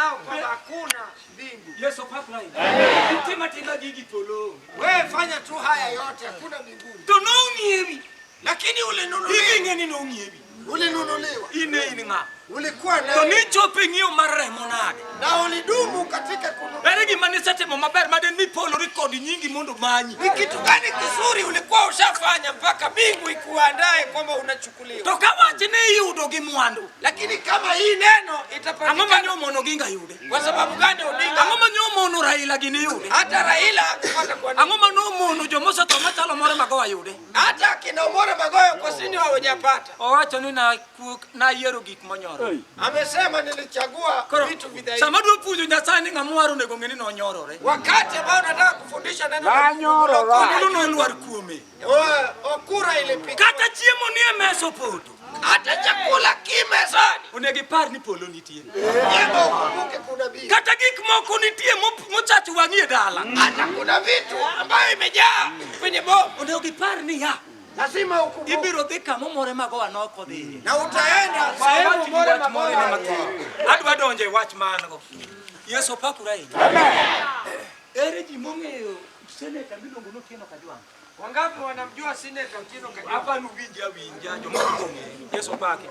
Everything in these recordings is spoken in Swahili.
nao kwamba hakuna mbingu. Yesu pakrai. Mtima tinga gigi polo. Wewe fanya tu haya yote hakuna mbinguni. Tononi hivi. Lakini ulinunuliwa. Hivi ngeni noni hivi. Ulinunuliwa. Ine nga. Ulikuwa na Tonicho pengio maremo nade. Na ulidumu katika kununua. Beregi manisate maber maden mi polo record nyingi mondo manyi. Ni kitu gani kizuri ulikuwa ushafanya mpaka mbingu ikuandae kwamba unachukuliwa? Toka wache ne yudo gi mwandu. Lakini kama hii neno itapatikana. Angoma nyomo no ginga yude. Kwa sababu gani Odinga? Angoma nyomo no Raila gini yude. Hata Raila akapata kwa nini? Angoma no mono jomosa to matalo more magowa yude. Hata kina Omoro Magoyo kwa sini hawajapata. Owacho ni na yero gik monyoro. Amesema nilichagua vitu vidhaifu. Samadu pujo Nyasaye ngamwaro nego ngeni no nyorore. Wakati ambao nataka kufundisha neno la nyororo. No lwar kuome. Okura ilipika. Kata chiemo ni emeso poto. Hata chakula kimezani. Onegi par ni polo nitie. Yebo ukumbuke kuna bibi. Kata gik moko nitie mochachu wangie dala. Hata kuna vitu ambayo imejaa kwenye bomba. Onegi par ni ya. Lazima ukumbuke. Ibiro dhika momore magowa noko dhi. Na utaenda sehemu more magowa. Adwa donje watchman go. Yesu pakurai. Amen. Ere ji mong'eyo seneta miluongo no Otieno Kajwang'. Wangapi wanamjua seneta Otieno Kajwang'? Hapa winja jomong'e. Yesu paki.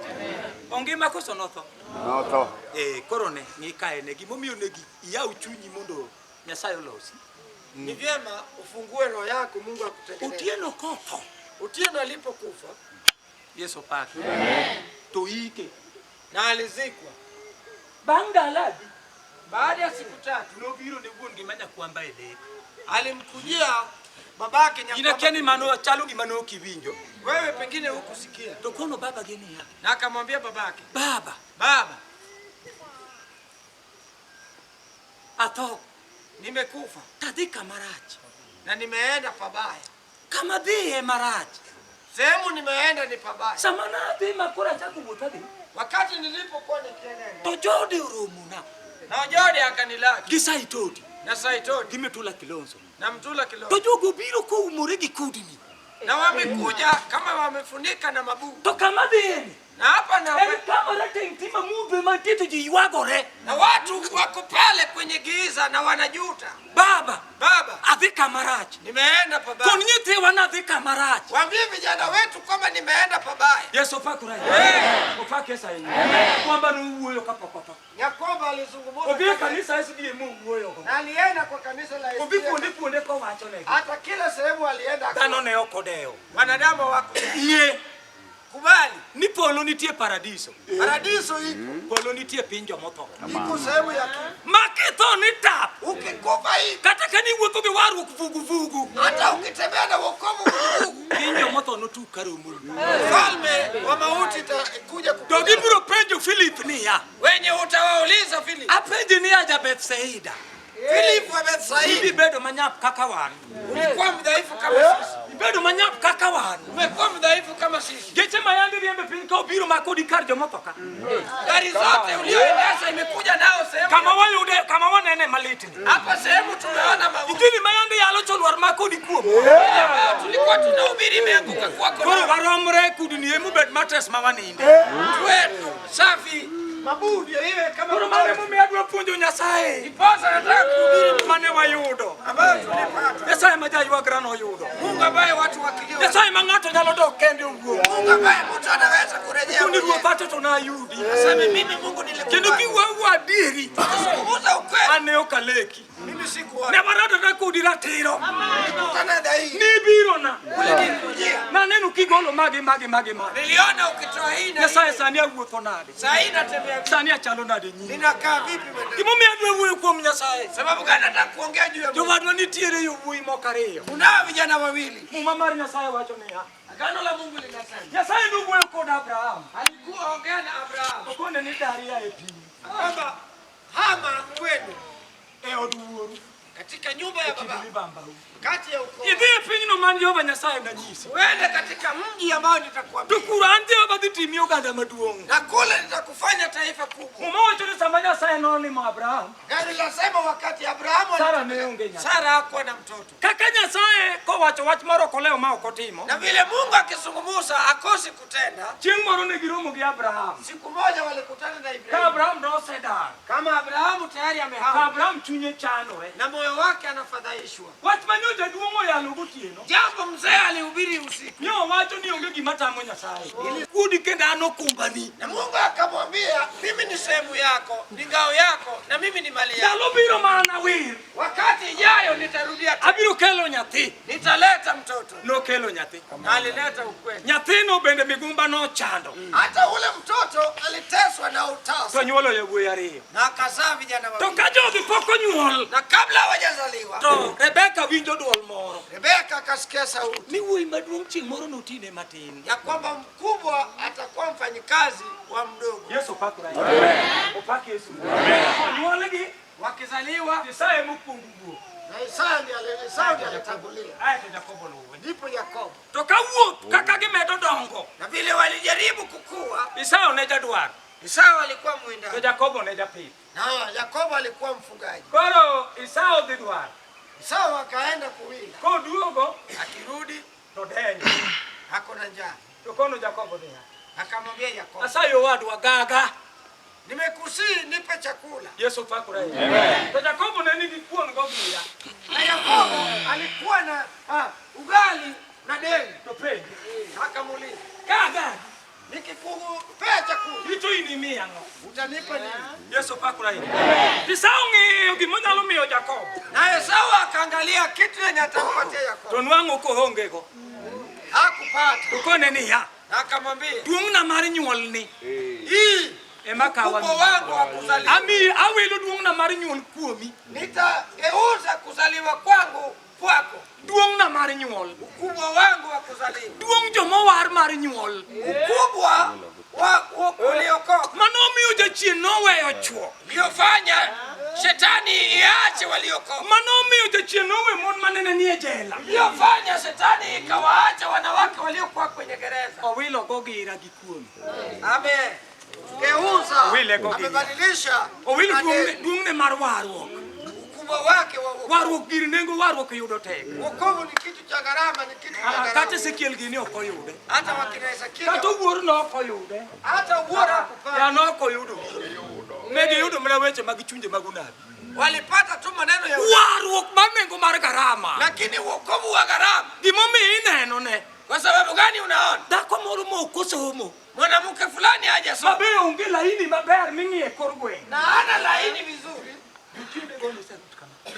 Ongima koso notho. Notho. Korone ni kae ne gimomiyo negi yau chunyi mondo Nyasaye olosi. Ni vyema ufungue roho yako Mungu akutengeneze. Otieno kotho. Otieno alipokufa Yesu paki. To ike na alizikwa. Bangalabi. Baada ya siku 3 nobiro ne wuon gi manya kwamba ele. Alimkujia babake Nyakwamba. Inakeni mano chalo gi mano kiwinjo. Wewe pengine hukusikia. To kono baba geni ya. Na akamwambia babake, Baba. Atho nimekufa. Tadhika marach. Na nimeenda pabaya. Kama dhiye marach. Sehemu nimeenda ni pabaya. Samana dhi makora chaku butadhi. Wakati nilipokuwa nikienenda. To jode uromuna. Na Jode akanilaki. Gisaitoti. Na Saitoti. Gimetula Kilonzo. Na Mtula Kilonzo. To jogo biro ko umore gi kudni. Na wamekuja kama wamefunika na mabubu. To kama dhini. Na hapa na kama ratentima mube matito jiwagore. Na watu wako pale kwenye giza na wanajuta. Baba. Adhika marach. Nimeenda pabaya. Konyete wanadhika marach. Waambie vijana wetu kwamba nimeenda pabaya. Yesu pakurai. Upake sasa hivi. Kwamba ni uoyo kapapapa. Nyakwamba alizungumza. Obie kanisa SDA Mungu uoyo. Na alienda kwa kanisa la SDA. Obie kuonde kwa wacho ne. Hata kila sehemu alienda. Tano ne okodeo. Wanadamu wako. Ye. Kubali. Ni polo nitie paradiso. Paradiso iko. Polo nitie pinjo moto. Iko sehemu ya Makito ni tap. Ukikufa hii. Kata kani wuotho gi waru vugu. Hata ukitembea na wokovu vugu. Pinjo moto no tu karumu. Falme wa mauti itakuja kukuja. Dogi biro penjo Philip ni ya. Wenye utawauliza Philip. Apenji ni aja Bethsaida. Philip wa Bethsaida. Ibi bedo manyap kaka wan. Ulikuwa mdhaifu kama sisi. Bedo manyap kaka wan. Umekuwa mdhaifu kama sisi. Geche mayandi riembe piny ka obiro makodi kar jomotoka. Gari zote ulioendesha imekuja nao sehemu. Kama wanene malitni. Hapa sehemu tumeona mauti. Itini mayandi yalo cholwar makodi kuom. Tulikuwa tunahubiri imeanguka kwako. Koro waromre kudni emu bed matres mawaninde. Wetu safi. Mabudi iwe kama koro mane mume adwa puonjo Nyasaye. Iposa nataka kuhubiri mane wayudo. Ambayo tulipata. Nyasaye majaywagran oyudo. Mungu ambaye watu wakilio. Nyasaye mang'ato nyalo dok kende owuon. Mungu ambaye mtu anaweza kurejea. Kundi ruoth to na yudi. Aseme mimi Mungu nilikuwa. Kendo kiwawu adieri. Kuzungumza ukweli. Ane okaleki. Mimi sikuwa. Ne warado na kudi ratiro. Kana dai. Ni biro na. Ulikujia. Na nenu kigolo magi. Niliona ukitoa hii na. Nyasaye sani awuotho nade. Sasa natembea. Sani achalo nade nyi. Ninakaa vipi mwenyewe? Gimomi adwa wuoyo kuom Nyasaye. Sababu gani nataka kuongea juu ya Mungu? Jowadwa nitiere yo wuoyi moko ariyo. Kuna vijana wawili. Muma mar Nyasaye wacho niya. Agano la Mungu linasema. Nyasaye nowuoyo kod Abraham. Alikuwa ongea na Abraham. Okone ni daria e piny. Kwamba hama kwenu e od wuoru. katika nyumba ya baba, kati ya ukoo. Idhi pinyo man Jehova Nyasaye ndanyisi. Uende katika mji ambao nitakuambia. Tukurante obadhitimi oganda maduong'. Na kule nitakufanya taifa kubwa. Mumocho ni sama Nyasaye nolimo Abraham. Gari lasema wakati Abrahamu Sara ne onge nyathi. Sara hakuwa na mtoto. Kaka Nyasaye kowacho wach moro koleo ma ok otimo. Na vile Mungu akizungumza akosi kutenda. Chieng' moro ne giromo gi Abraham. Siku moja walikutana na Ka Ibrahimu. Abraham nosedar. Kama Abrahamu tayari amehama. Abraham chunye chanore. Na moyo wake anafadhaishwa. Wach manyoja duomo yalo gotieno. Jambo mzee alihubiri usiku. Nyo wacho ni onge gima tamo Nyasaye. Kudi kenda anokumbani. Na Mungu akamwambia, mimi ni sehemu yako, ni ngao yako, na mimi ni mali yako. Ndalo biro mana wir. Wakati ijayo nitarudia tena. Abiro kelo nyathi. Nitaleta mtoto. No kelo nyathi. Alileta ukweli. Nyathino bende migumba no chando. Hata ule mtoto aliteswa na utasa. To nyuolo yawuoyi ariyo. Na akazaa vijana wawili. To ka jogi pok onyuol. Na kabla hawajazaliwa. To Rebeka winjo duol moro. Rebeka akasikia sauti. Ni wuoyi maduong' chieng' moro notine matin. Ya kwamba mkubwa atakuwa mfanyikazi wa mdogo. Yesu pakura. Amen. Upaki Yesu. Amen. Nyuolgi wakizaliwa Isaya mukungu. na Isaya ndiye alitangulia. Aya Yakobo luwe. Ndipo Yakobo. To kawuok kaka gimedo dongo. Na vile walijaribu kukua, Isaya oneja dwar. Isaya alikuwa To mwindaji. Yakobo oneja pith. Na Yakobo alikuwa mfugaji. Koro Isaya odhi dwar. Isaya akaenda kuwinda. Koduogo Akirudi to denyo. hakuna njaa. To kono Yakobo dhiya. Akamwambia Yakobo, Asayo wadwa gaga. nimekusii nipe chakula. Yesu pakura. Amen. To Yakobo ne nigi kuon gogira. Na Yakobo alikuwa na ugali na deni. To penji. Akamuuliza, Gaga. nikikupea chakula Ito inimiya ngo. utanipa nini? Yesu pakura. Amen. Isaya ng'iyo gimonyalo miyo Yakobo. Na Esau akaangalia kitu yenye atampatia Yakobo. To nwang'o kohongego. Hakupata. To kone niya. Na akamwambia, Duong'na mar nyuolni. hii Ema kawa. ukubwa wangu wa kuzaliwa. Ami awilo duong'na mar nyuol kuomi. Nitageuza kuzaliwa kwangu kwako. Duong'na mar nyuol. Ukubwa wangu wa kuzaliwa. Duong' jomowar mar nyuol. Ukubwa wa uliokoka. Mano miyo jachien noweyo chuo. Iliyofanya shetani iache waliokoka. Mano miyo jachien nowe mon manene nie jela. Iliyofanya shetani ikawaacha wanawake waliokuwa kwenye gereza. Owilo gogira gi kuomi. Amen. Geuza. Amebadilisha. Owilo duong'ne mar warruok. Ukubwa wake wa Warruok gir nengo warruok yudo tek. wokovu ni kitu cha gharama, ni kitu cha Kata gharama. Ezekiel gini ok oyude. Hata wakinaweza Kata kile. wuor no ok oyude. Hata uora kupata. Ya no ok oyudo. Ne giyudo mana weche mag chunje mag unabi. Walipata tu maneno ya Warruok mar nengo mar garama. lakini wokovu wa gharama. Gimomiyo ineno ne. Kwa sababu gani unaona? Dhako moro mokosomo. Mwanamke fulani haja soma. Mabe onge laini maber ming'iye kor gweng'. Na hana laini vizuri.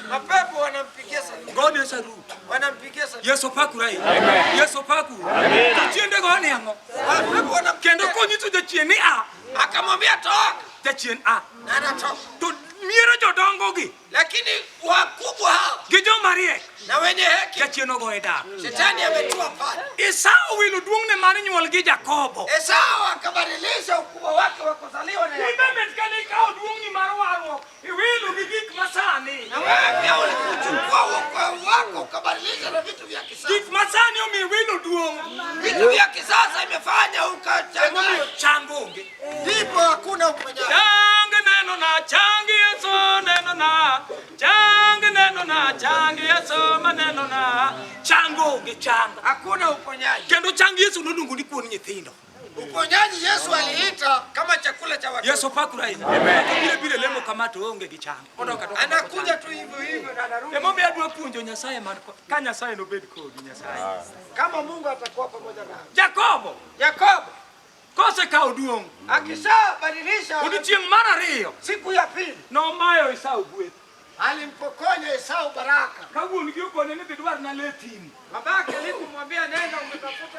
Mapepo wanampigia saluti. God is a root. Wanampigia saluti. Yesu pakura. Amen. Yesu paku. Amen. Chiende go ni ango. Mapepo wanampigia. Kendo konyiso jachien ni a. Akamwambia toka. Jachien a. Na anatoka. To miero jodongo gi. Lakini wakubwa hao Gi joma riek. na wenye hekima Jachien ogo e dak. shetani ametua pale. Esau wilo duong'ne mar nyuol gi Jakobo. Esau akabadilisha ukubwa wake wa kuzaliwa na Yakobo. Ibebet ka ni ikawo duong'ni mar warruok. Iwilo gi gik masani. Na wewe pia ulikuchukua wokovu wako ukabadilisha na vitu vya kisasa. Gik masani omiyo wilo duong'. Vitu vya kisasa imefanya ukachanganya. Emomiyo chang onge. Ndipo hakuna uponyaji. Chang neno na chang Yesu neno na. Chang neno na chang Yesu maneno na. Chang onge chang. Hakuna uponyaji. Kendo chang Yesu noluongo ni kuon nyithindo. Uponyaji Yesu aliita kama chakula cha watoto. Yesu pakura ina. Amen. Bile lemo kama to onge gi chang. Anakuja tu hivyo hivyo na anarudi. Emomiyo adwa puonjo Nyasaye man ka Nyasaye nobed kodi Nyasaye. Kama Mungu atakuwa pamoja nawe. Jakobo Yakobo kosekawo duong'. akishabadilisha Odiochieng' mar ariyo siku ya pili nomayo Esau gweth. alimpokonya Esau baraka. Ka wuon gi okone ni dhi dwar na le thim. Babake alipomwambia nenda umetafuta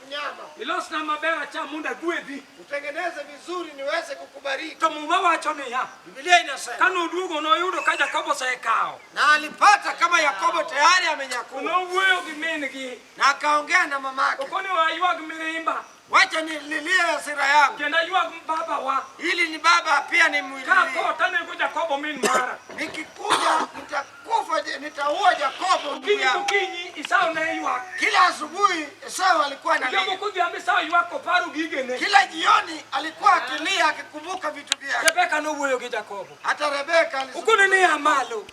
mnyama, Ilosna maber acham mondo agwedhi. utengeneze vizuri niweze kukubariki. To Muma wacho niya, Biblia inasema ka noduogo noyudo ka Jakobo osekawo. na alipata kama Yakobo tayari amenyakua Nowuoyo gi min gi. na akaongea na mamake, Okoni waywag mirimba. wacha nililie hasira yangu, Kendo aywag baba wa. ili ni baba pia ni Ka mwili. po tanego Jakobo min mara. Nikikuja nitakufa nitaua Yakobo ndugu yangu. Kinyi Esau na yua. Kila asubuhi Esau alikuwa analia. Jambo kudi Esau yuako paru gigene. Kila jioni alikuwa akilia akikumbuka vitu vyake. Rebeka no wuyo gi Yakobo. Hata Rebeka ukuni ni amalo.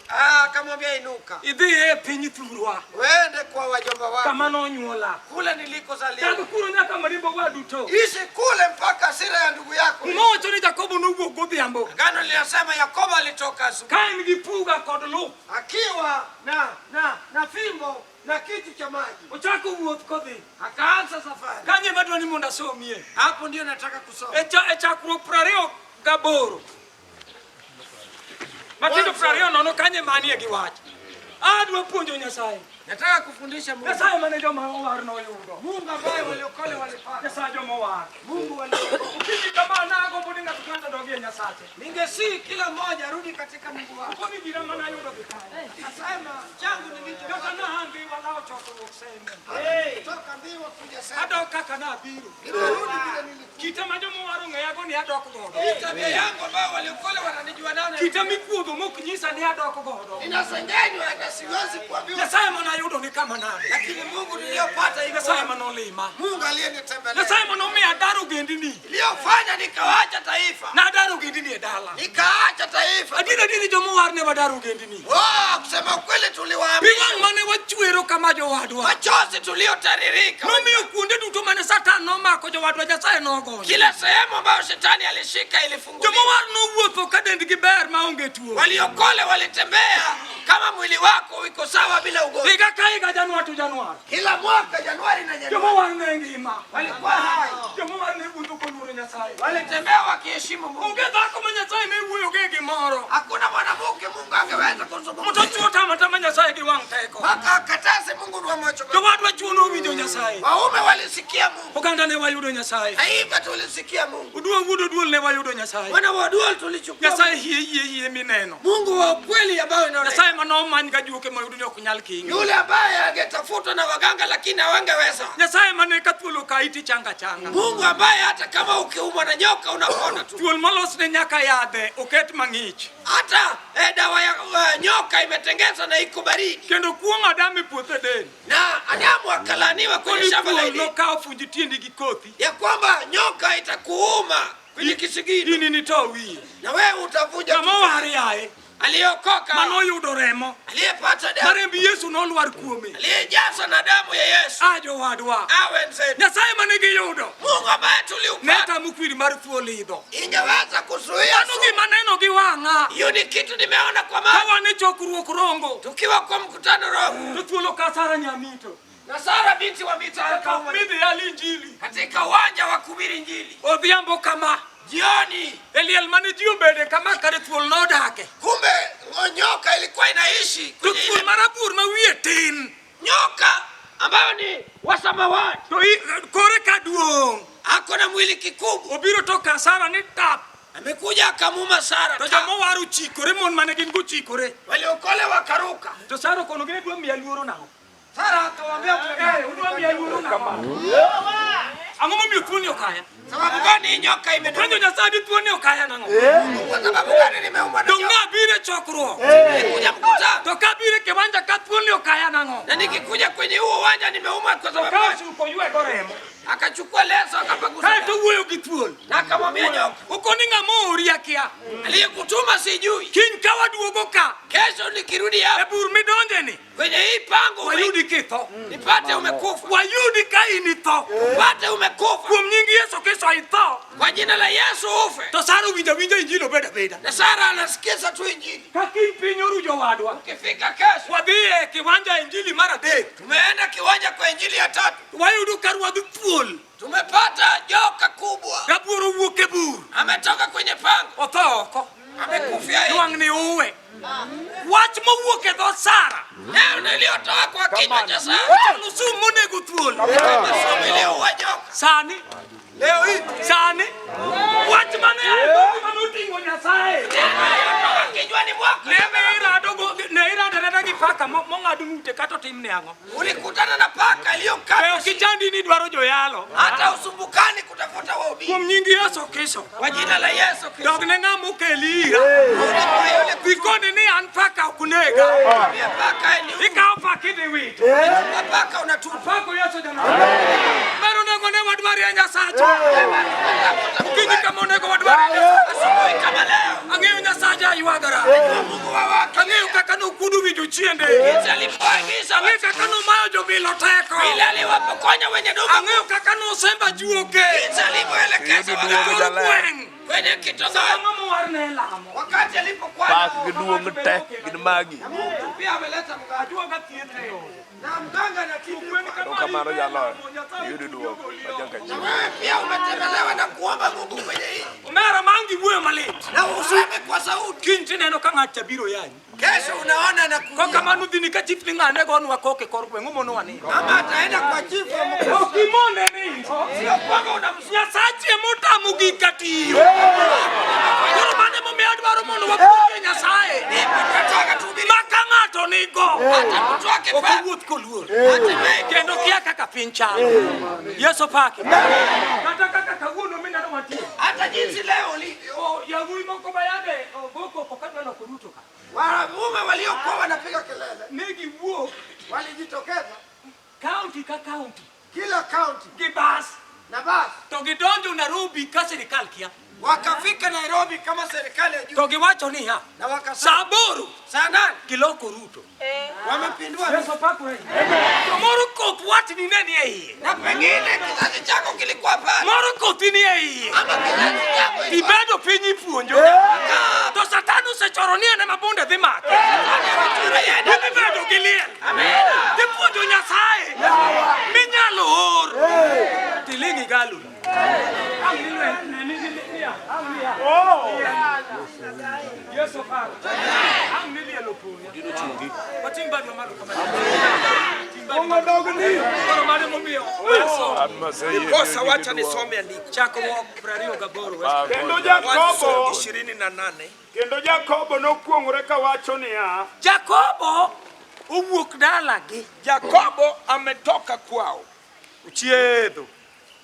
Akamwambia inuka. Idhi pinyi thurwa. Wende kwa wajomba wako. Kama no nyuola. Kule nilikozaliwa. Tangu kuru nyaka marimbo waduto. Ishi kule mpaka sira ya ndugu yako. Mocho ni Yakobo no wuyo godhiambo. Agano linasema Yakobo alitoka asubuhi. Kain gipuga kodlu. Akiwa na fimbo na kiti cha maji. Uchako wuoth kodhi. Akaanza safari. Kanye madwa ni monda somie. Hapo ndio nataka kusoma. Echakro prario gaboro. Matindo prario nono kanye manie giwachi. Adwa puonjo Nyasaye. Nataka kufundisha Mungu. Nyasaye mane joma owar no yudo. Mungu ambaye waliokole walipata. Nyasaye joma owar. Mungu waliokole. Ukiji kama nago bodinga tukanda dogie Nyasaye. Ningesi kila mmoja arudi katika Mungu wake. Koni dira mana yudo bikaya. Nasema changu nilicho. Toka na hambi walao choko useme. Toka mbiwa kuja sasa. Ado kaka na biru. Nimerudi vile nilikuwa. Kita majomo waro ngayago ni adok godo. Tabia yangu ambao waliokole wananijua nao. Kita mikuodho mokinyisa ni adok godo. Ninasengenywa na siwezi kuambiwa. Nyasaye mana yudo ni kama nade. Lakini Mungu niliyopata hivi Nyasaye manolima. Mungu aliyenitembelea. Nyasaye manomia adaro gendini. Niliyofanya nikaacha taifa. Na adaro gendini edala. Nikaacha taifa. Adini jomo war ne wadaro gendini. Kusema kweli tuliwaambia. Biwang mane wachuero kama jowadwa. Machozi tuliotaririka. Nomiyo kuonde duto mane Satan nomako jowadwa Nyasaye nogonyo. Kila sehemu ambayo shetani alishika ilifunguliwa. Jomo war nowuotho ka dendgi ber maonge tuo. Waliokole walitembea kama mwili wako uko sawa bila ugonjwa. Higa ka higa Januari to Januari. Kila mwaka Januari na Januari. Jomo war ne ngima. Walikuwa hai. Jomo war ne wuotho koluoro Nyasaye. Walitembea wakiheshimu Mungu. Onge dhako ma Nyasaye ne wuoyo gi gimoro. Hakuna mwanamke Mungu angeweza kuzungumza. Mtu chuo tama Nyasaye gi wang' teko. Mpaka katase Mungu ndio macho. Jowadwa chuo nowinjo Nyasaye. Waume walisikia Mungu. Oganda ne wayudo Nyasaye. Haiba tulisikia Mungu. Duol ne wayudo Nyasaye. Wana wa duol tulichukua. Nyasaye hie mineno. Mungu wa kweli ambao inaonekana. Nyasaye manomany ga juoke mayudo ni ok nyal kinyo. Yule ambaye angetafutwa na waganga lakini hawangeweza. Nyasaye mane ka thuolo ka iti changa. Mungu ambaye hata kama ukiumwa na nyoka unapona tu. Thuol malosne nyaka yadhe oket mang'ich. Hata dawa ya nyoka imetengezwa na iko baridi. Kendo kuong' Adamu e puothe deni. Na Adamu akalaniwa kwenye shamba la Edeni. Nokawo funji tiendi gi kothi. Ya kwamba nyoka itakuuma kwenye kisigino. Ini ni to wiye. Na wewe utavuja. Kama wari yae. Aliokoka. Manoyudo remo. Aliyepata damu. Marembi Yesu nolwar kuome. Aliyejazwa na damu ya Yesu. Ajo wadwa. Awe nzetu. Nyasaye mane giyudo. Mungu ambaye tuliupata. Neta mukwiri mar thuol idho. Ingeweza kuzuia. Ano gima neno gi wang'a. Hiyo ni kitu nimeona kwa macho. Kawa ne chokruok rongo. Tukiwa kwa mkutano roho. To thuolo ka Sara nyamito. Na Sara binti wa Mita akauma. Midhi ali injili. Katika uwanja wa kuhubiri injili. Odhiambo kama. Jioni. Eliel mane ji obede kama kare thuol nodake. Kumbe nyoka ilikuwa inaishi. To thuol marabur ma wiye tin. Nyoka ambayo ni wa samawati. To kore ka duong'. Ako na mwili kikubwa. Obiro to ka Sara ni tap. Amekuja akamuma Sara. To jomo waru chikore mon mane gin go chikore. Waliokole wakaruka. To Sara kono gine dwa miya luoro nang'o. Sara akamwambia udwa miya luoro nang'o. Ang'o momiyo thuoni okaya? Sababu gani nyoka imedumu? Penjo Nyasaye thuoni okaya nang'o? Kwa sababu gani nimeumwa na Dong' nyoka? nabire chokruok. Nikuja mkutano. To kabire kiwanja ka thuoni okaya nang'o? Na nikikuja kwenye huo uwanja nimeumwa kwa sababu Kawo suko ywego remo. akachukua leso akapagusa. Kae to wuoyo gi thuol. Na akamwambia nyoka. Ukoni ng'ama ori akia. Aliyekutuma sijui. Kiny ka waduogo ka. Kesho nikirudi E hapa bur midonjeni. kwenye hii pango Wayudi kitho. nipate umekufa. Wayudi ka in itho. Nipate umekufa. Kuom nying Yesu Kristo itho. Kwa jina la Yesu ufe. To Sara winja injili obeda beda. Na Sara anasikiza tu injili. Ka kiny piny orujo wadwa. Ukifika kesho Wadhi e kiwanja injili mar adek. tumeenda kiwanja kwa injili ya 3. Wayudo ka ruodh thuol. Tumepata joka kubwa. Rabuor owuok e bur. Ametoka kwenye pango. Otho oko. Amekufia yeye. Nwang' ni uwe. Wach mowuok e dho Sara. Neno niliyotoa kwa kinywa cha Sara. Ochalo sum monego thuol. Kama somo iliyoua joka. Sani. Leo hii. Sani. Wach mane ae manoting'o Nyasaye. Niliyotoa kinywani mwako. Ne irada gi paka mong'ad ng'ute kata otimne ang'o. Ulikutana na paka iliyokata. Ok ichandi ni dwaro joyalo. Hata usumbukani kutafuta wahubiri. Kuom nying Yesu Kristo. Kwa jina la Yesu Kristo. Dog ne ng'ama okeli ira. Yule Koni ni anpaka kunega. Paka ni Ika paka ni wito. paka unatupa. Pako Yesu jana. Mero nego ne wadwari anya sacha. Kini kama nego wadwari asubuhi kama leo. Angeyo nya sacha iwagara. Mungu wawa. Angeyo kakanu kudu vijo chiende. Alipoagiza Angeyo kakanu majo bilo teko. ile aliwapokonya wenye ndugu. Angeyo kakanu semba juoke. Alipoelekeza kwenye kitonga. Wakati alipokuwa Pak geduong teh gini magi. pia ameleta mgajua tieteo. Na mganga na kitu Kamano jalo. Yudi duong. Majangan jiwa. wewe pia umetembelewa na kuomba Mungu kwenye hii. Mera mangi wewe malet. Na useme kwa sauti. Kinti neno kanga chabiro yani. Kesho unaona na Kwa kama nudini ka chief ngane gonu wakoke korpe ngumono wane. kama ataenda kwa chifu mkuu. Kimonde ni. Sio kwamba unamsikia Nyasache muta mugikati. Koro mane mo mead baro mono wakuye Nyasaye. nataka tuhubiri Makangato nigo. hata mtu wake pa. Okuwuoth koluor. Kendo kia kaka pincha. Yeso paki. Kata kaka kawuono mina no matie. Hata jinsi leo ulivyo. O yagui moko bayade goko kokadwa no kuruto ka. Wanaume waliokuwa wanapiga kelele Negi wuo walijitokeza county ka county. kila county Gibas. na basi To gidonjo Nairobi ka serikal kia. wakafika Nairobi kama serikali ya juu To giwacho ni ha. na wakasema Saboro. sana Kiloko ruto. wamepindua Yeso pako wewe. Moro koth wati ni nani yeye? na pengine kizazi chako kilikuwa pale Moro koth ni yeye. ama kizazi chako Tibedo pinyi puonjo. To satanu se choronia ne mabonde dhi make. Tibedo giliel. Tipuonjo Nyasaye. Minyalo or. Tilingi galu. Yeso pako. Ang nilielo puonjo. Dino chungi. Watimba dio malo kama. Ongo dogni. Koro mane momio. kosa wacha nisome andiko Chakruok 28 Kendo Jakobo. 28 Kendo Jakobo nokuongore kawacho niya. Jakobo owuok dalagi. Jakobo ametoka kwao Uchiedho.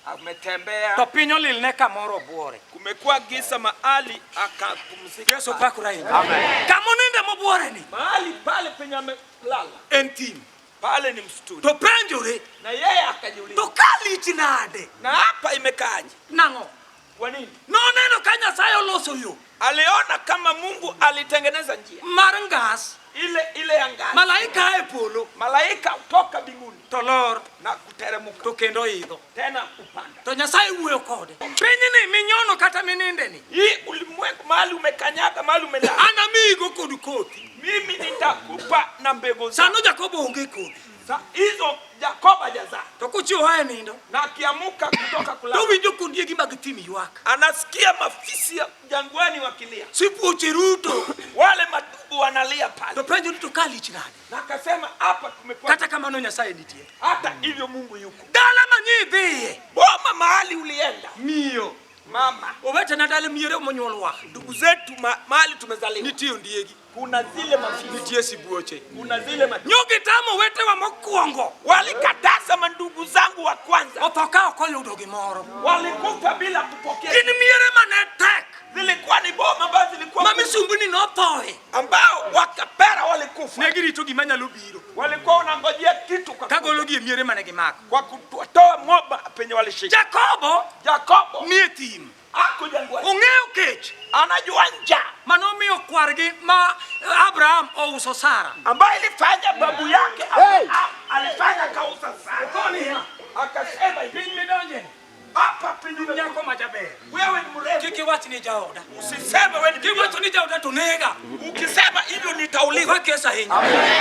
ametembea To piny olilne kamoro buore. kumekuwa giza mahali akapumzika Yesu pakura hivi. Amen. Kama nende mobuore ni. mahali pale penye amelala En tim. pale ni msituni To penjore. na yeye akajiuliza To kalich nade. na hapa imekaaje Nango. kwa nini No neno ka Nyasaye oloso yo. aliona kama Mungu alitengeneza njia Mar ngas. ile ya ngani Malaika e polo. malaika kutoka mbinguni To lor. na kuteremka To kendo idho. tena upanda To Nyasaye wuoyo kode. Piny ni minyono kata mininde ni. hii ulimwengu mahali umekanyaga mahali umelala Ana migo kod kothi. mimi nitakupa na mbegu Sano Jakobo onge kothi. hizo Jakoba jaza To kuchiwo hae nindo. na akiamuka kutoka To kulala winjo kundiegi mag tim ywak. anasikia mafisi ya jangwani wakilia Sipuoche ruto. wale madubu wanalia pale To penjo ni to kalich nade. na akasema hapa kumekuwa Kata kamano Nyasaye nitie. hata hivyo Mungu yuko Dala manyidhiye. boma mahali ulienda Miyo. mama Owete na dala miere monyuolwa. ndugu zetu mahali tumezaliwa Nitie ondiegi. kuna zile mafisi Nitie sibuoche. kuna zile Nyogi tamo wetewa mokwongo. walikataza mandugu zangu wa kwanza Othoka okoyudo gimoro. walikufa bila kupokea Gin miere mane tek. zilikuwa ni boma ambazo zilikuwa Mami sumbuni nothoe. ambao wakapera walikufa Negirito gima nyalo biro. walikuwa wanangojea kitu kwa Kagologi e miere mane gimako. kwa kutoa moba penye walishika Jakobo Jakobo nie thim. ako jangwani Ong'eyo kech. anajua njaa Manomiyo kwargi ma Abraham ouso Sara. ambayo ilifanya babu yake Abraham alifanya kauza sana akasema hivi Midonje. hapa penye Nyako majaber. wewe ni mrefu Kiki wach ni jaoda. usiseme wewe ni Kiki wach ni jaoda to nega. ukisema hivyo nitauliza Kwa kesa hinya.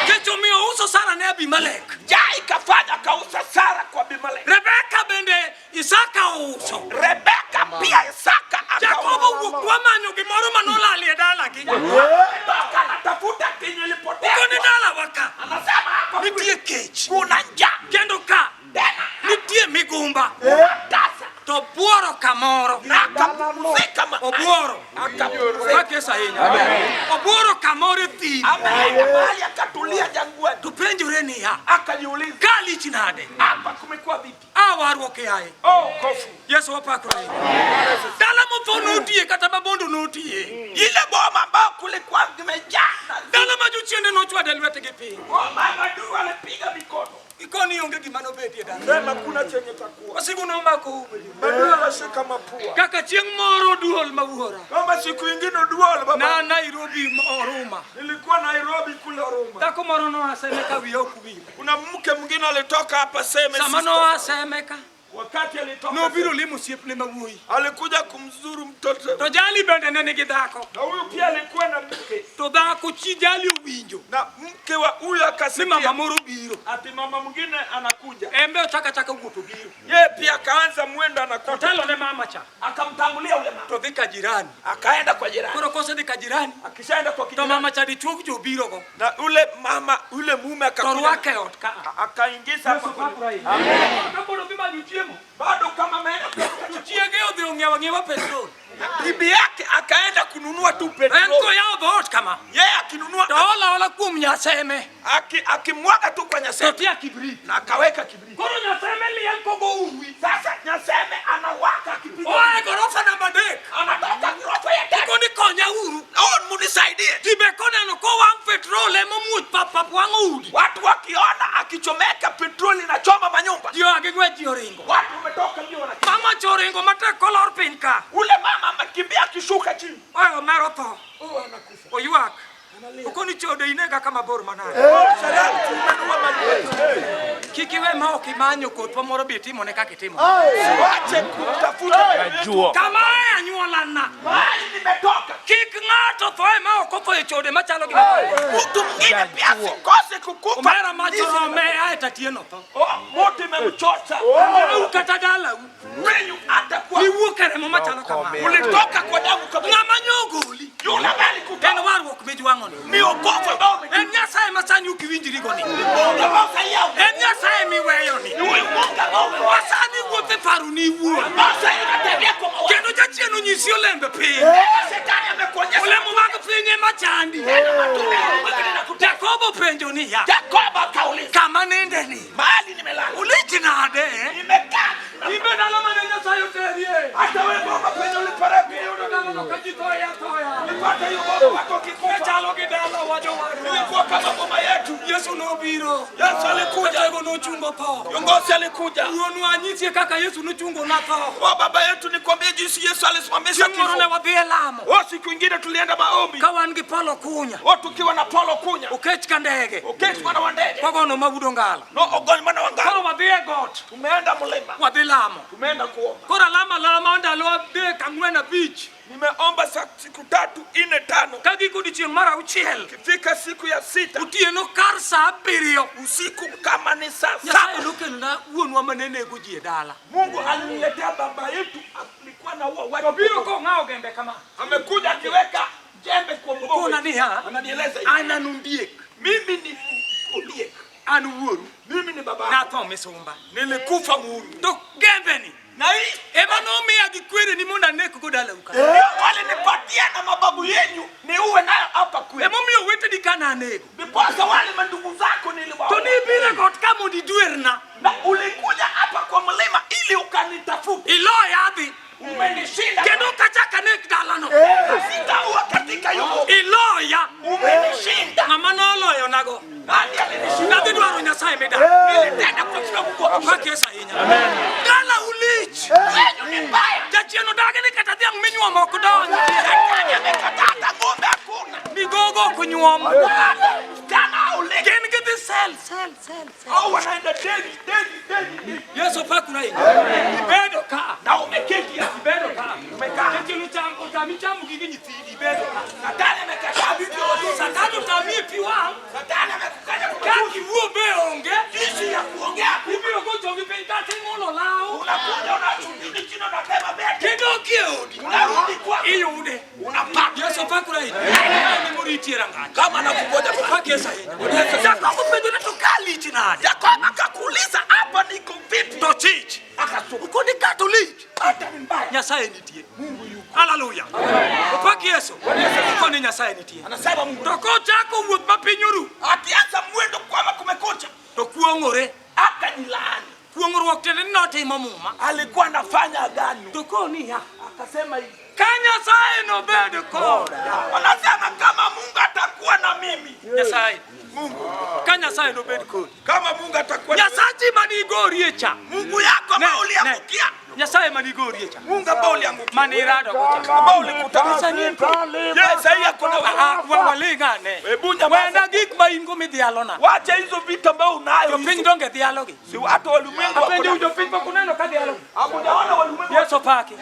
Kech omiyo uso Sara ne Abimelek. njaa ikafanya kauza Sara kwa Abimeleki Rebeka bende Isaka ouso. Rebeka pia Isaka Jakobo wuok wamanyo gimoro manolali e dalagi. akatoka anatafuta kenye ilipotea Koni dala waka. anasema hapa Nitie kech. kuna njaa Kendo ka. tena Nitie migumba. tasa To buoro kamoro. akapumzika Obuoro. Kwa kesa hinya. Obuoro kamoro thim. ameenda mahali akatulia jangwani To penjore niya. akajiuliza Kalich nade. hapa kumekuwa vipi Awarruok yaye. kofu Yesu wapakore. Dala motho notie kata mabondo notie. ile boma ambao kulikuwa kimejaa pia. Mama Duru alipiga mikono. Ikoni yonge gimano beti da. Sema kuna chenye takuwa. Wasigu no mako. Duru anashika mapua. Kaka chieng moro duol mawuora. Kama siku nyingine duol baba. Na Nairobi Oruma. Nilikuwa Nairobi kule Oruma. Tako moro no asemeka wiyo kubi. Kuna mke mwingine alitoka hapa sema sama no asemeka. Wakati alitoka no biro limo siepne mawuoyi. Alikuja kumzuru mtoto. To jali bende nene gidhako. Na huyu pia alikuwa na mke. To dhako chi jali uwinjo. Na mke wa huyu akasikia mama moro biro. Ati mama mwingine anakuja. Embe chaka wuto biro. Yeye pia akaanza mwendo anakuja. Totelo ne mama cha. Akamtangulia ule mama. To dhika jirani. Akaenda kwa jirani. Koro kose dhika jirani. Akishaenda kwa kijana. To mama cha dichuog jo biro go. Na ule mama ule mume akakuja. Torwake ot ka. Akaingiza hapa. Amen. Kaboro bima juchiemo. Bado kama ameenda chiege odhi ong'iewa petrol. Bibi yake akaenda kununua tu petrol. Enko yao dhot kama. Yeye akinunua to ola kuom Nyaseme. Akimwaga tu kwa Nyaseme. Totia kibrit. Na akaweka kibrit. Koro Nyaseme lienko go uwi. Sasa Nyaseme anawaka kipiga. Oe gorofa namba 3. Anataka gorofa ya 3. Koni konya uru. Munisaidie. Tibekona no ko wang petrol emo much papa wang udi. Watu wakiona akichomeka petrol inachoma manyumba. Dio agengwe jio ringo. Watu umetoka ndio wana. Mama choringo mate kolor pinka. Ule mama amekimbia akishuka chini. Oe omero tho. Anakufa. Oyuak. Ukoni chode inega kama bor manade. Salamu tumenua maji. Kikiwe ma okimanyo kotwa moro bitimo ne kakitimo. Wache kutafuta jua. Kama anyuolana. Mali nimetoka. Kik ng'ato thoe ma okotho e chode machalo gi. Mtu mwingine pia sikose kukufa. Omera machoro me ae tatieno tho. Moto imemchota. Ukata dala. Wenyu atakuwa. Ni wuokere mo machalo kama. Ulitoka kwa damu kama. Ng'ama nyogoli. Yule bali kutoka. Tendo warruok mijuang'oni. Miokofu ambao en Nyasaye masani ukiwinjirigo ni. En Nyasaye miweyo ni. Masani wuothe paru ni wuo. Kendo jachieno nyisi olembe piny. Olemo mag piny ema chandi. Jakobo penjo niya. Kama ninde ni. Ulich nade. Ibe ndalo mane Nyasaye oterie. Hata wewe baba penjo uliparaki. Ndalo kajitoya toya. Nipata hiyo baba wako kikufa. Chalo gidala wajo waru. Ilikuwa kama mama yetu. Yesu nobiro. Yesu alikuja. Katego nochungo tho. Kiongozi alikuja. Uonu anyisi kaka Yesu nochungo na tho. Kwa baba yetu nikwambie jinsi Yesu alisimamisha kifo. Moro ne wadhi e lamo. Siku nyingine tulienda maombi. Kawan gi Paulo Kunya. Tukiwa na Paulo Kunya. Okech ka ndege. Okech mwana wa ndege. Kwagono mabudo ngala. No ogoni mwana wa ngala. Koro wadhi e got. Tumeenda mlima. Wadhi lamo. Tumeenda kuomba. Koro lama ndalo adek ang'wen abich. Nimeomba siku 3, 4, 5. Kagiko odiechieng' mar 6. Kifika siku ya 6. Otieno kar saa 7. Usiku kama ni saa 7. Nyasaye nokelona wuonwa manenego ji e dala. Mungu aliniletea baba yetu alikuwa na watu. Obiro kong'awo gembe kama. Amekuja akiweka jembe kwa mgongo. Okona niya. Ananieleza hivi. An ondiek. Mimi ni ondiek. An wuoru. Mimi ni baba. Natho misumba. Nilikufa muuru. To gembe ni. Na hii ema nomiya gikwere ni mondo anek go dala uka. Walinipatia na mababu yenu ni uwe nayo hapa kwetu. Ema miyo wete di kana anego. Ndiposa wale mandugu zako niliwaona. To ni bire got kama mondo iduerna. Na ulikuja hapa kwa mlima ili ukanitafuta. Iloya adhi. Umenishinda. Kendo kachaka nek dalano. Sitaua katika hiyo. Iloya. Umenishinda. Ng'ama noloyo nago. Nani alinishinda? Nadhi dwaro Nyasaye mida. Nilitenda kutafuta Mungu wako. Pakesa hinya. Amen. Dala ulich. Wenyu ni mbaya. Jachieno dage ni kata dhiang' minyuomo ok donji. Shetani amekatata ng'ombe hakuna. Migogo ok nyuom. Jana ule. Gin gidhi sel. Au wanaenda deni. Yesu pakuna hinya. Ibedo ka. Na umeketi hapa. Ibedo ka. Umekaa. Jachieno chamo gigi nyithindi. Ibedo ka. Satani amekataa vitu vyote. Satani utamie pi wang'. Satani amekukanya kwa Kaki wuo be onge. jinsi ya kuongea. Ibiro gocho gi piny kata ing'ulo law. Unakuja unachungini chini unabeba beti. Kendo kiodi. Unarudi kwa Iyude. unapata. Yesu pakuna hinya. Ni moriti rangach. Kama nakugoja Pakesa hinya. Jakobo penjo ne to kalich nade. Yakobo akakuuliza hapa niko vipi? To chich. Akasuka. Uko ni Catholic. Hata ni mbaya. Nyasaye nitie. Mungu yuko. Haleluya. Upaki Yesu. Uko ni Nyasaye nitie. Anasema Mungu. To kochako wuoth mapiny oru. Akianza mwendo kwama kumekucha. To kuong'ore. Akanilaani. Kuong'ruok tiende ni notimo muma. Alikuwa anafanya agano. To koniya. Akasema hivi. Ka Nyasaye nobed koda. Anasema kama Mungu atakuwa na mimi. Nyasaye. Mungu. Nyasaye no bed kodi. Kama Mungu atakuwa Nyasaye mani gori echa. Mungu yako ambao uliangukia. Nyasaye mani gori echa. Mungu ambao uliangukia. Mani irado kucha. Ambao ulikutana Yes, sasa kuna walingane. Wenda gik ma ingo midhialona. Wacha hizo vitu ambao unayo. Yo piny donge dhialogi. Si watu walimwengu wako. Apendi ujo piny kuneno ka dhialogi. Hakujaona walimwengu. Yeso paki.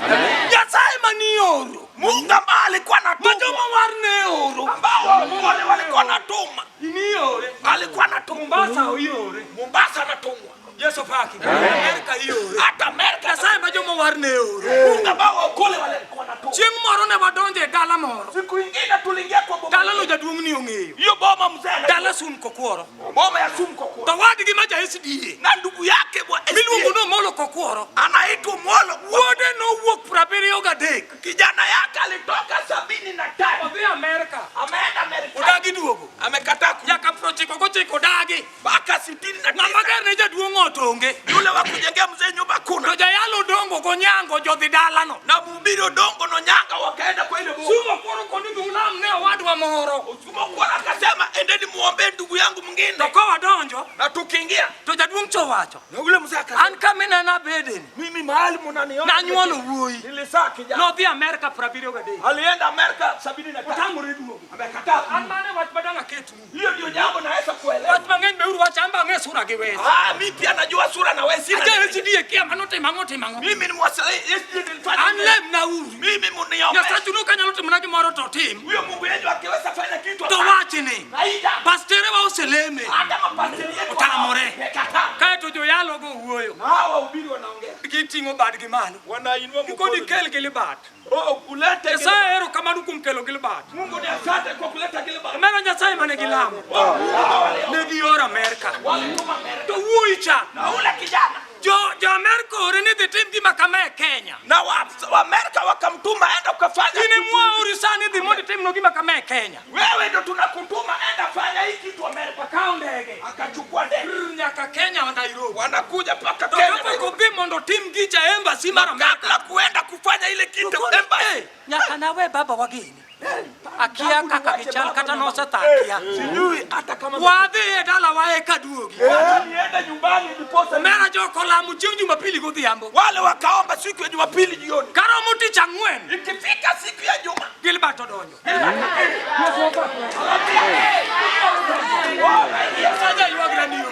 Nyasaye mani oro. Mungu ambao alikuwa anatuma. Majomo warne oro. Ambao Mungu alikuwa anatuma. Ini ore. Alikuwa anatuma. Mombasa ore. Mombasa anatumwa. Yeso paki. Amerika ore. Hata Amerika. Nyasaye majomo warne oro. Mungu ambao kule walikuwa anatuma. Chieng moro ne wadonje dala moro. Siku nyingine tuliingia kwa boma. Dala no jaduong ni ong'eyo. Hiyo boma mzee. Dala sum kokuoro. Boma ya Sum Kokuoro. To wadgi ma ja SDA. Na ndugu yake bwa Miluongo no Molo Kokuoro. anaitwa Molo. Wuode no wuok 73. Kijana yake alitoka 75. Odhi Amerika. Ameenda Amerika. Odagi duogo. Amekataa Nyaka 99 odagi. mpaka 69. Ng'ama gar ne jaduong' otonge. Yule wa kujengea mzee nyumba kuna. To jayalo dongo gonyango jodhi dalano. Na mhubiri Odongo no Nyanga wakaenda kwa ile boma. Sumo koro koni dulam ne owadwa moro. Sumo Kokuoro akasema endeni muombe ndugu yangu mwingine. To ko wadonjo. Na tukiingia. To jaduong' cho wacho. Na yule mzee akasema An kamina na bedeni. mimi mahali mnaniona. Na nyuolo wuoyi. Nilisaa kijana. No dhi Amerika 73. Alienda Amerika 75. Otangore duogo. Amekataa. An mane wach badanga ketu. Hiyo ndio jambo naweza kuelewa. Wach mang'eny be uru wachamba ng'e sura gi wesi. Mimi pia najua sura na wewe sina. Aja SDA kia manote mangote mango. Mimi ni mwasai nilifanya. An lem na uru. Mimi muniombe. Nyasachu no kanyalo timo nagi moro to tim. Huyo Mungu yenu akiweza fanya kitu To wachni. Aida. Pastere wa oseleme. Hata mapasteri yetu Otamore. Kataa. Kae to joyalo go wuoyo. Hawa ubiri wanaongea. Giting'o badgi malo. Wanainua Kikoni kel gilibat. Kulete Nyasaye ero kamano kuom kelo gilibat. Mungu ni asante kwa kuleta kile baba. Mero Nyasaye mane gilamo. Ne gioro Amerika. Walituma Amerika. To wuoyi cha. Na ule kijana. Jo Amerika ore ni dhi tim gima kama e Kenya. Na wa Amerika wakamtuma enda ukafanya. Ini mwa urisani dhi mondo tim no gima kama e Kenya. Wewe ndo tunakutuma enda fanya hii kitu Amerika. Kao ndege. Akachukua ndege. Nyaka Kenya wa Nairobi. Wanakuja paka To Kenya. kapok odhi mondo tim gicha embassy mar Amerika. Kabla kuenda kufanya ile kitu embassy. Nyaka nawe baba wageni. Akia kaka gichal kata nosetakia. Sijui hata kama Wadhi e dala wae kaduogi. nienda nyumbani ndiposa Mera joko lamu chieng' Jumapili godhiambo. wale wakaomba siku ya Jumapili jioni. Karomo tich ang'wen. Ikifika siku ya Juma. Gilbert odonjo. Saja yuagra niyo.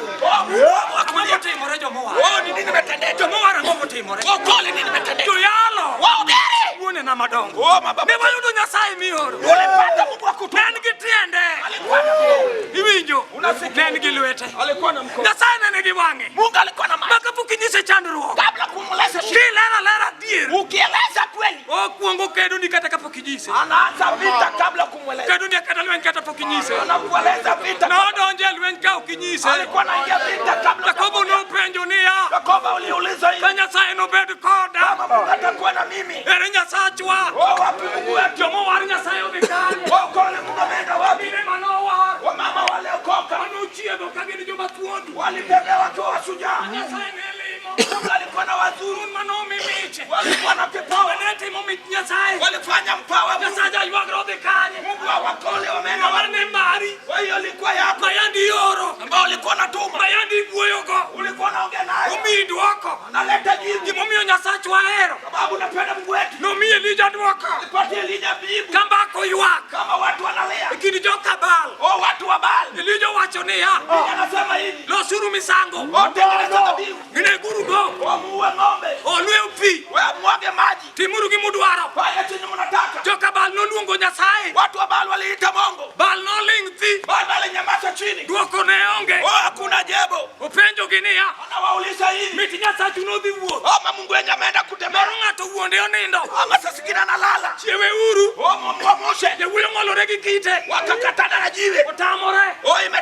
Ang'o motimore jomowar? Ni nini nimetendeka? Jomowar ang'o motimore? Kole nini nimetendeka? Joyalo. Wahubiri. Wuone na madongo. Mababa. Ne wayudo Nyasaye mioro. Ulipata Mungu wa kutupa. Ne en gi tiende. Alikuwa na Iwinjo. Unasikia? Ne en gi lwete. alikuwa na mkono. Nyasaye ne nigi wang'e. Mungu alikuwa na macho. Ma kapok inyise chandruok. Kabla kumleza shida. Kilera dier. Ukieleza kweli. Okuongo kedo ni kata kapok inyise. Anaanza vita kabla kumweleza. Kedo ni kata lweny kata pok inyise. Anakueleza vita. Nodonjo e lweny ka ok inyise. Alikuwa anaingia vita kabla. Yakobo nopenjo niya. Yakobo uliuliza hivi. Ka Nyasaye nobed koda. Kama Mungu atakuwa na mimi. Ere Nyasachwa. Wapi Mungu wetu? Jomowar Nyasaye odhi kanye. Kole Mungu ameenda wapi? Mine manowar. Wamama waliokoka. Manochiedho ka gin joma thuondi. Walitembea wakiwa washujaa. Nyasaye ne limo. Mungu alikuwa na wazuri. Manomi miche. Walikuwa na kipawa. Ne timo mich Nyasaye. Walifanya mpawa. Nyasaye jayuagra odhi kanye. Mungu wa wakole wameenda Ng'ama wapi? ne mari. Kwa hiyo ilikuwa yako. Mayandi oro. Ambao ulikuwa unatuma. Mayandi wuoyogo. Ulikuwa unaongea naye. Omiyi dwoko. Analeta jibu. Gimomiyo Nyasachwa hero. Sababu napenda Mungu wetu. Nomiyi Elija dwoko. Patie Elija jibu. Kambako ywak. Kama watu wanalia. E kind joka Baal. Watu wa Baali. Elija wacho niya. Anasema hivi. Losuru misango. Tengeneza dhabihu. Gineguru dhok. Muue ng'ombe. Olweu pi. Mwage maji. Timuru gimudwaro. Fanya chenye mnataka. Joka Baal noluongo Nyasaye. Watu wa Baali waliita Mungu. Baal noling' thi. Baali alinyamaza chini. Dwoko ne onge. Hakuna jebo. Openjogi niya. Anawauliza hivi. Mit Nyasachu nodhi wuoth. Ama Mungu wenye ameenda kutembea. Moro ng'ato wuonde onindo. Ama sasa sikina analala. Chieweuru. Mwamushe. Jawuoyo ng'olore gi kite. Wakakatana na jiwe. Otamore.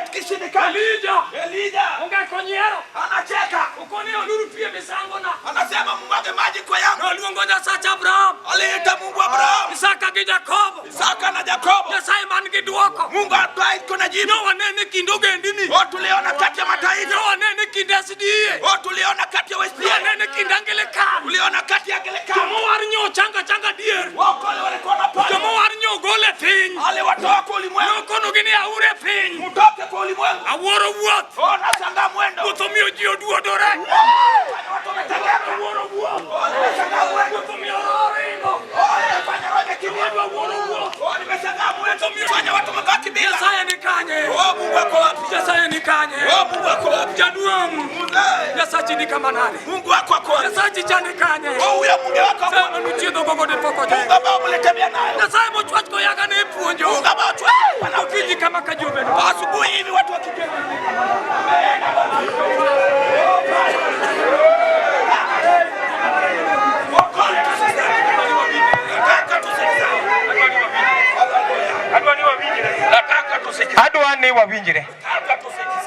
Imetikishindikana. Elija. Onge konyiero. Anacheka. Okoni oluru pi e misangona. Anasema mwage maji kwa yangu. Noluongo Nyasach Abraham. Aliita Mungu Abraham. Isaka gi Jakobo. Isaka na Yakobo. Nyasaye man gi dwoko. Mungu ambaye iko na jibu. Nowanene kind ogendini. Tuliona kati ya mataifa. Nowanene kind SDA. Tuliona kati ya Waislamu. Nowanene kind Anglican. Tuliona kati ya Anglican. Jomowar nyo changa dier. Wakole walikuwa wanapanda. Jomowar nyo gole piny. Aliwatoa kwa ulimwengu. Nokonogi ni aure piny. Mtoke kwa ulimwengu. Awuoro wuoth. Nyasachi ni kama nani? Mungu wako ako. Nyasachi chani kanye. Huyo Mungu wako. Sema nuchiedo gogo de poko je. Mungu ambao mletembea nayo. Nyasaye mochwat ko yaga ne puonjo. Mungu ambao Ukiji kama kajube. asubuhi hivi watu wakipenda.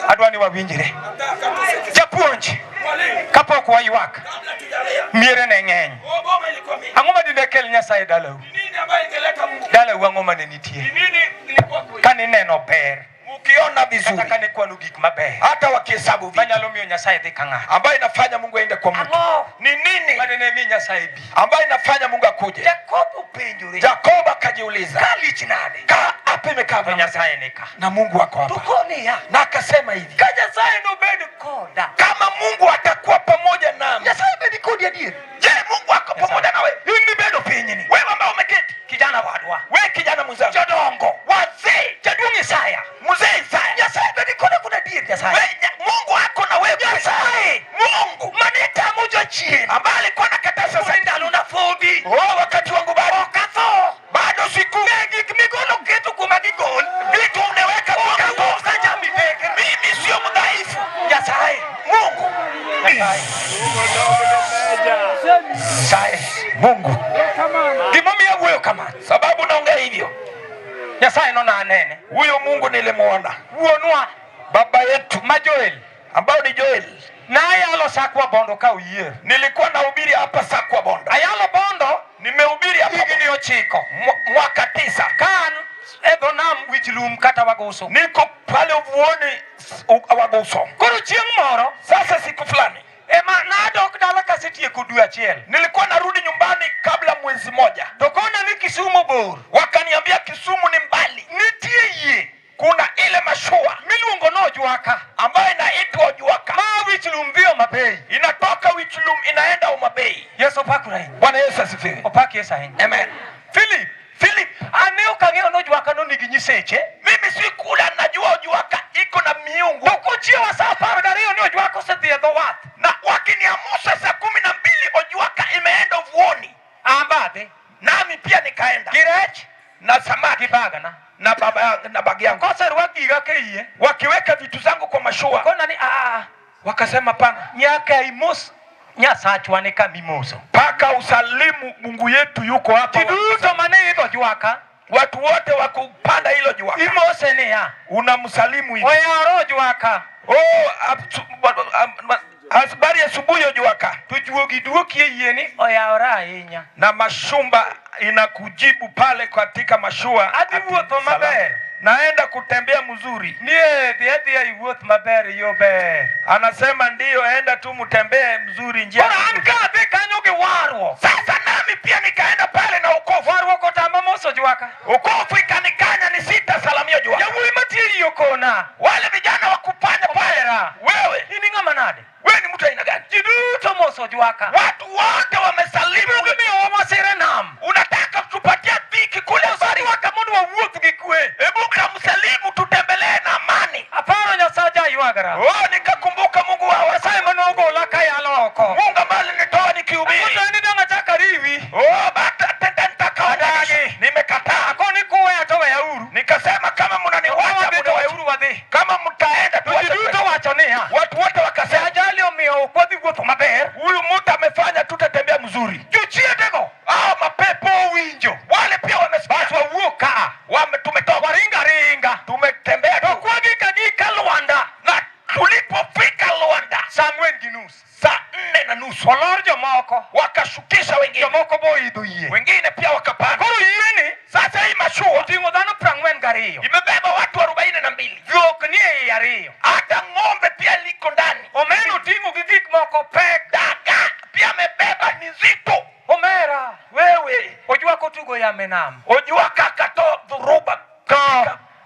Adwani wawinjire. Japuonj kapok waywak miere ne ng'eny. Ang'o ma dine kel Nyasaye dalau? Dalau ang'o ma ne nitie? Kani neno ber, ukiona vizuri, kata kani kwano gik maber, hata wakihesabu vitu manyalo miyo Nyasaye dhi ka ng'ato, ambayo inafanya Mungu aende kwa mtu. Ni nini madine mi Nyasaye bi ambayo inafanya Mungu akuje? Jakobo penjore. Jakobo akajiuliza, Kalich nade? Ka ape mekaa Na Nyasaye nika na Mungu wako hapa. tukoni ya Na akasema hivi, ka Nyasaye no bed koda, kama Mungu atakuwa pamoja nami. Nyasaye bed kodi adier. Je, Mungu wako pamoja nawe? Inni bedo pinyni. Wewe ambao umeketi, Kijana wadwa, wewe kijana mwenzangu, jodongo, wazee, jaduong' Isaya, mzee Isaya, Nyasaye bed koda kuna adier. Nyasaye Mungu wako na wewe. Nyasaye Mungu manitamo jachien ambaye alikuwa anakataza sasa ndalo na fodi. wakati wangu bado Okatho bado siku gik migolo keto kuma gigol vitu unaweka kwa jambi peke. mimi sio mdhaifu. Nyasaye Mungu Nyasaye Mungu gimomiyo wuoyo kama sababu naongea hivyo, Nyasaye no nanene huyo Mungu nilimuona, wuonwa baba yetu ma Joel ambao ni Joel. nayalo sakwa bondo ka uyier. Nilikuwa nahubiri hapa Sakwa Bondo, Ayalo bondo nimehubiri hapa higni 9 mwaka 9 kan edho nam wich lum kata waguso. niko pale uvuoni Waguso. Koro chieng' moro Sasa siku fulani ema nadok dala kasetieko dwe achiel, nilikuwa narudi nyumbani kabla mwezi moja, to kona ni Kisumu bor, wakaniambia Kisumu ni mbali, nitie yie kuna ile mashua miluongo nojwaka ambayo inaitwa Ojuaka, ma wich lum dhi Homabay. inatoka Wichilum inaenda Homabay. Yesu opakore ahinya. Bwana Yesu asifiwe. Opak Yesu ahinya. Amen. Philip ane ok ang'eyo nojwaka no nigi nyiseche, Mimi si kula najua Ojuaka iko na miungu, to kochiewa sa 12 ni ojwaka osedhi e dho wath na wakiniamusha saa 12 Ojuaka imeenda uvuoni, ambadhi nami pia nikaenda gi rech na samaki gi bagana na bagi yangu, koserwak giga ke iye wakiweka vitu zangu kwa mashua, kona ni wakasema pana nyaka imos Nyasachwa ni kamimoso paka usalimu Mungu yetu yuko hapa. kiduto mane idho jwaka, Watu wote wakupanda hilo Juaka imose niya unamsalimu hivi. oyaro jwaka Habari ya asubuhi Juaka, tujuogi duokie yieni oyawora ahinya, na mashumba inakujibu pale katika mashua. Adi wuotho maber, naenda kutembea mzuri. nie dhia iwuoth maber yo ber. Anasema ndiyo, enda tu mtembee mzuri njia. Ora anka be kanyo gi warwo. Sasa nami pia nikaenda pale na ukofu. Warwo kotamba moso Juaka. Ukofu ikanikanya ni sita salamio Juaka. Yawui matie iyo kona. Wale vijana wakupanya pale. Wewe ini ng'ama nade? wewe ni mtu aina gani? Jiduto moso Juaka. Watu wote wamesalimu. Mimi wa masire nam. Unataka tupatia dhiki kule bari. Waka mundu wa wuoth gi kwe. Hebu msalimu tutembelee na amani. Aparo Nyasaja yuagara. Nikakumbuka Mungu wa Nyasaye manogo laka yalo oko. Mungu ambaye nitoa nikihubiri. Kutani danga chaka riwi. Bata nitakaonagi. Nimekataa. Akoni kuwe atowe ya uru. Nikasema kama mnaniwacha mnawe uru wadhi. kama mtaenda tu Jiduto wacho niya. watu wote wakasema ajali omiyo ukwadhi wuotho maber. huyu mtu amefanya tutatembea mzuri. Juchie tego. Mapepo winjo. Wale pia wamesikia wuoka. tumetoka Waringa. tumetembea tu. Kwagi kagika Luanda. Na tulipofika Luanda Samwen ginus. saa 4:30 Olor jomoko. wakashukisha wengine. Jomoko bo idho yie. Wengine pia wakapanda. Koro yieni. Sasa hii mashua Oting'o dhano 42. imebeba watu 42. Dhok ni ei ariyo. Hata ng'ombe pia liko ndani. Omeno ting'o gi gik moko pek. Daga pia amebeba mizito. Omera. Wewe Ojuako tugo ya menam. Ojuaka akatoa dhuruba.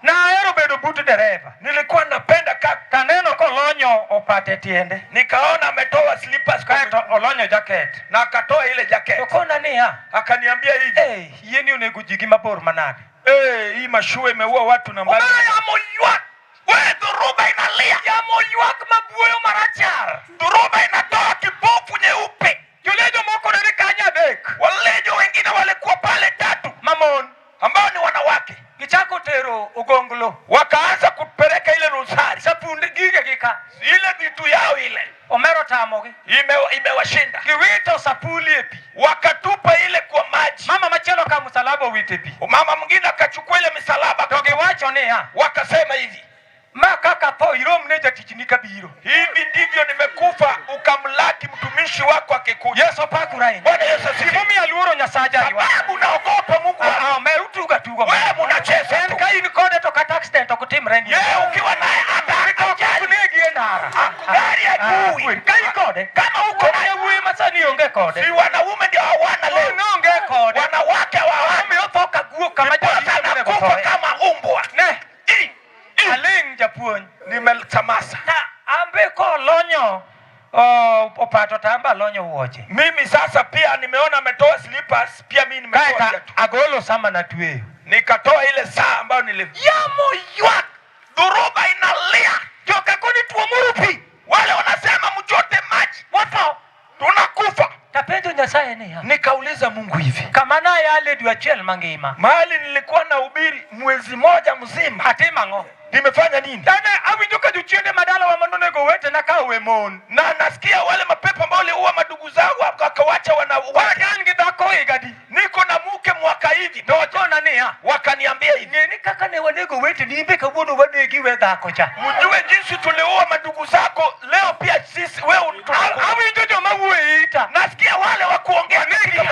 Na ahero bedo but dereva. Nilikuwa napenda Kaneno kolonyo opate tiende. nikaona ametoa slippers Kaeto olonyo jacket. na akatoa ile jacket. To kona niya. Akaniambia hivi, Yieni onego ji gi mabor manade. hii mashua imeua watu na mbali. Wewe dhuruba inalia. Yamo ywak mabuoyo marachar. Dhuruba inatoa pofu nyeupe. Jolejo moko ne kanya dek. Walejo wengine walikuwa pale 3 mamon ambao ni wanawake. Gichako tero ogonglo. Wakaanza kupeleka ile rosari. Sapunde gige gika. Ile vitu yao ile. Omero tamogi. Imewashinda. Kiwito sapuli epi. Wakatupa ile kwa maji. Mama machelo kama msalaba witepi. Mama mwingine akachukua ile misalaba. Toge wacho ne ha. Wakasema hivi. Makaka po irom ne jatichinika biro. Hivi ndivyo nimekufa ukamlaki mtumishi wako akikuja. Yesu pakurai. Bwana Yesu asifiwe. Mimi aluoro nyasaja aliwa. Sababu unaogopa Mungu. Merutuga tugo. Wewe unacheza. En kai ni kode to kata accident to kutimre ni. Yeye ukiwa naye Ataku negi endara. Gari adui. Kai kode. Kama uko naye wewe masani onge kode. si wanaume ndio hawana leo. Onge kode. Wanawake hawana. Umeotoka guo kama jana kufa kama umbwa. Ne. Aling japuon Nimetamasa. na ambe ko lonyo opato tamba lonyo woche. Mimi sasa pia nimeona ametoa slippers, pia mimi nimetoa viatu. Agolo sama na tuwe. Nikatoa ile saa ambayo yamo dhoruba inalia. Joka kuni tuamurupi. Wale wanasema mjote maji. Wapo. Tunakufa. Tapendo nyasaye ni ha. Nikauliza Mungu hivi. Kama na yale duachel mangima. Mahali nilikuwa na ubiri mwezi moja mzima. Hatima ngo. Nimefanya nini? Tane awinjoka duchiende madala wa manone go wete na kawe mon. Na nasikia wale mapepo ambao waliua madugu zangu akawacha Wakangi dako igadi. Niko na mke mwaka hivi. Dojo na nia. Wakaniambia hivi. Nini kaka ne wanego wete ni imbe kabuno wadegi we dako cha. Mjue jinsi tuliua madugu zako leo pia sisi wewe awinjojo mawe ita. Nasikia wale wa kuongea nini.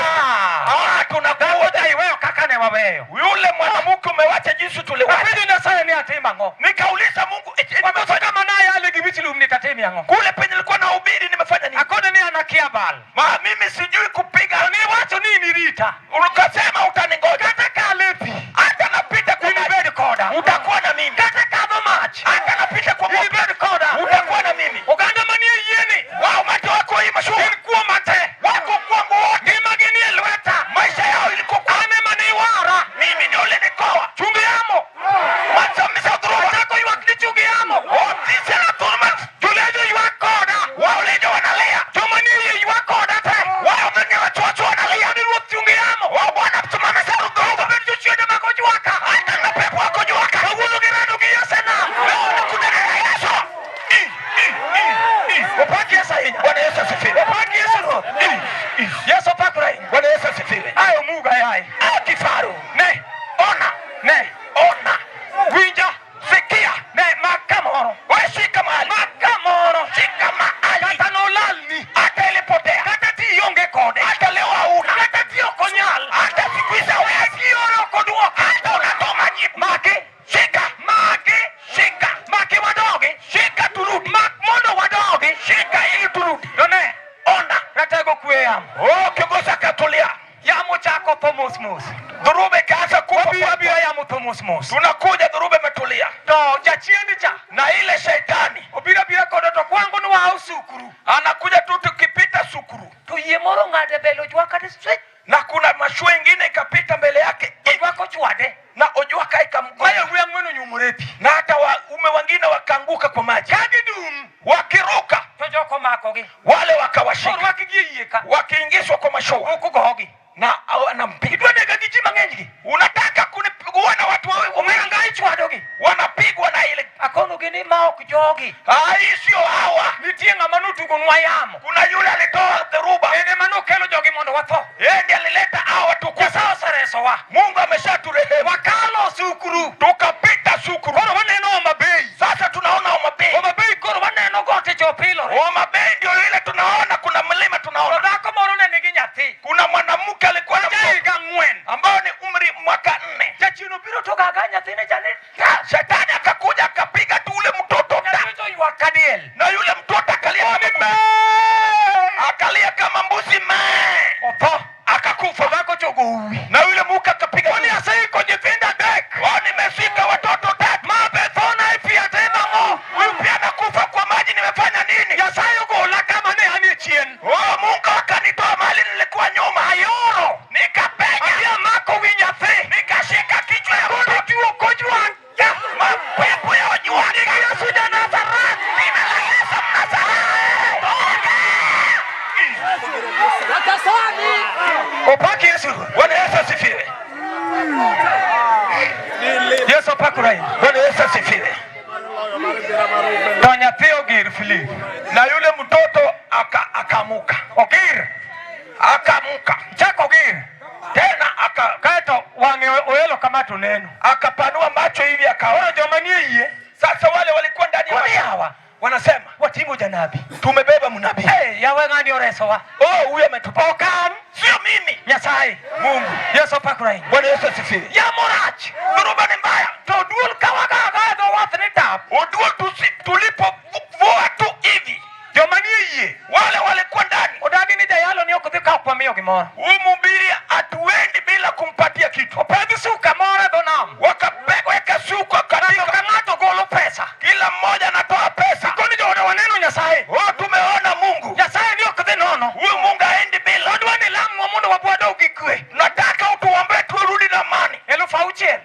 Tunakuwa dai wewe kaka ne wabeyo. Yule mwanamke umewacha jinsi tuliua. Tapendo nyasaye ni hatima ngo. Nikauliza Mungu Nimefanya kama naye ale gibichilum nitatemi ngo. Kule penye nilikuwa na ubiri nimefanya nini? Akone ni anakia bal. Mimi sijui kupiga. Ni wacho nini rita? Ukasema utaningoja. Kata kalepi. Hata napita kwa bed koda. Utakuwa na mimi. Kata kama match. Hata napita kwa bed koda. Utakuwa na mimi. Uganda manie yeni. Wao mate wako hii mashuhuri. Ilikuwa mate. Wako kwangu wote. Ni mageni elweta. Maisha yao ilikuwa kwa ane mani wara. mimi ndio ile nikoa. Chungi yamo. Wacha msadhuru. Watako iwakni chungi yamo. Ofisi na turma. Tulejo iwakoda. Wao lejo wanalia. Chomani iwakoda te. Wao wenye wachocho wanalia. Ni ruot chungi yamo. Wao bwana mtumame sana ndogo. Benjo chiende makojuaka. Hata na pepo wako juaka. Kawulo gerado giyasena. Leo nikudanganya Yesu. Upaki Yesu hinya. Bwana Yesu asifiwe. Upaki Yesu ro. Yesu pakurai. Bwana Yesu asifiwe. Ayo muga yai. Kifaru. Ne. Ona. Ne. Ona. Winja. Sikia. Ne makamoro. Wewe shika mahali. Makamoro. Shika mahali. Kata no lalni. Hata ilipotea. Kata ti yonge kode. Hata leo hauna. Kata ti okonyal. Hata siku hizi hawezi. Kioro kodua. Hata unatoa majibu. Maki. Shika. Maki. Shika. Maki wadoge. Shika turudi. Mono wadoge. Shika ili turudi. Done. Ona. Ratego kwe yamo. Kiongozi akatulia. Yamo chako po mos. Dhuruba ikaanza kufa. Wabia yamo to mos. Tunakuja dhuruba imetulia. To jachiendi cha. Na ile shetani. Obira kodo to kwangu ni wa usukuru. Anakuja tu tukipita sukuru. To yemoro ngade belo jwaka district. Na kuna mashua ingine ikapita mbele yake. Wako chwade. Na ojuaka ikamgonga. Wewe huya mwenu nyumurepi. Na hata waume wengine wakaanguka kwa maji. Kagidum. Wakiruka. Tojoko makogi. Wale wakawashika. Wakigieka. Wakiingishwa kwa mashua. Ukugogi. Na anampiga. Idwonega gijima ng'enygi. Unataka kunipigwa na watu wawe Umenga ichwadogi. wanapigwa na ile. Akono gini ma ok jogi. Hii sio hawa. Nitie ng'ama notugo nwa yamo. Kuna yule alitoa dhoruba. Ene mano kelo jogi mondo watho. Yeye ndiye alileta hawa tukufu. Nyasaye oseresowa. Mungu ameshaturehemu. Wakalo sukuru. Tukapita sukuru. Koro waneno Homa Bay. Sasa tunaona Homa Bay. Homa Bay koro waneno gote chopilo. Homa Bay ndio ile tunaona, kuna mlima tunaona. Dhako moro ne nigi nyathi. Kuna mwanamke alikuwa na Higa 4 ambao ni umri mwaka 4. Jachino biro to gaga nyathine jane. Shetani akakuja akapiga tu ule mtoto Nyatito yuakadiel. na yule mtoto akalia kama mbuzi akakufa. Dhako chogo uwi. Na yule muka akapiga. Kwani asai kwenye vinda dek. Nimesi Yesu apakore. Bwana Yesu asifiwe. To nyathi ogir fili. Na yule mtoto akamuka. Ogir. Akamuka. Chako ogir. Tena kaeto wange oelo kama tuneno. Akapanua macho hivi akaona jomanie yie. Sasa wale walikuwa ndani ya hawa wanasema watimu janabi. Tumebeba mnabii. Yawe ngani oresowa. Huyu ametupokan. Sio mimi. Nyasaye. Mungu. Yesu apakore. Bwana Yesu asifiwe. Ya morach. Duruba ni mbaya. To duol kawaga to wathni tap. Oduol tulipo voa tu hivi. Jomanie yie. Wale walikuwa ndani. Odagi ni jayalo ni okuthika kwa mio gimoro. Umubiri atuendi bila kumpatia kitu. Opedhi suka mora donam. Wakaweka suka katika kanato golo pesa. Kila mmoja anatoa pesa. Koni joda waneno Nyasaye. Tumeona Mungu. Nyasaye ni okuthi nono. Huyu Mungu haendi bila. Odwani lamu wa mundu wa bwado ugikwe. Nataka utuombe turudi na amani. 6,000.